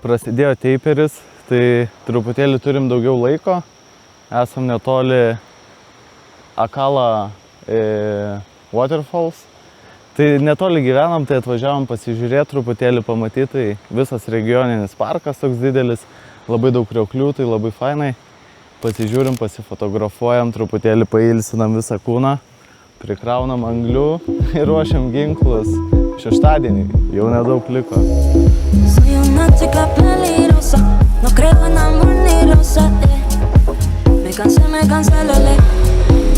prasidėjo teiperis, tai truputėlį turim daugiau laiko. Esam netoli Akala Waterfalls. Tai netoli gyvenam, tai atvažiavom pasižiūrėti, truputėlį pamatyti. Tai visas regioninis parkas toks didelis, labai daug krioklių, tai labai fainai. Pasižiūrim, pasifotografuojam, truputėlį pailsinam visą kūną, prikraunam anglių ir ruošiam ginklus. Šeštadienį jau nedaug liko. Soy una chica peligrosa, no creo en amor ni rosa, me cansé, lele.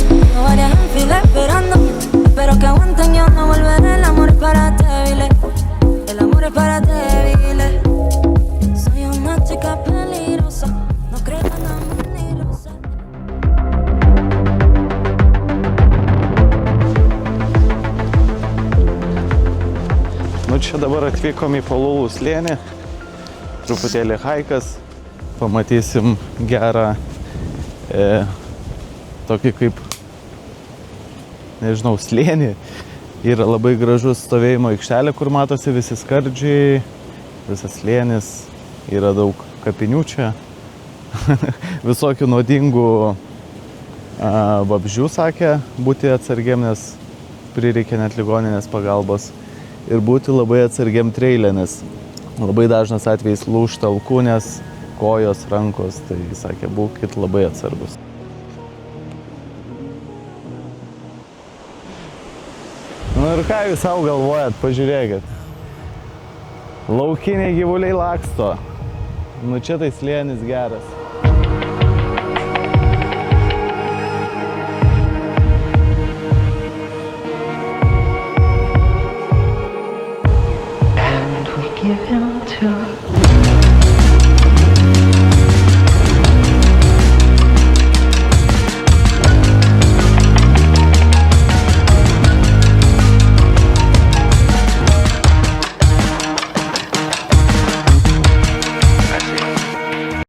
Tengo varias en fila esperando, espero que aguanten, yo no volveré. El amor es para débiles, el amor es para débiles. Soy una chica peligrosa, no creo en amor ni rosa. Nu čia dabar atvykom į Palulų slėnį, truputėlį haikas, pamatysim gerą tokį kaip, nežinau, slėnį. Yra labai gražus stovėjimo aikštelė, kur matosi visi skardžiai, visas slėnis, yra daug kapinių čia, visokių nuodingų vabzdžių, sakė, būti atsargiam, nes prireikia net ligoninės pagalbos. Ir būti labai atsargiam treilė, nes labai dažnas atvejais lūžta alkūnės, kojos, rankos, tai sakė, būkit labai atsargus. Nu ir ką jūs savo galvojat, pažiūrėkit. Laukiniai gyvuliai laksto. Nu čia tai slėnis geras.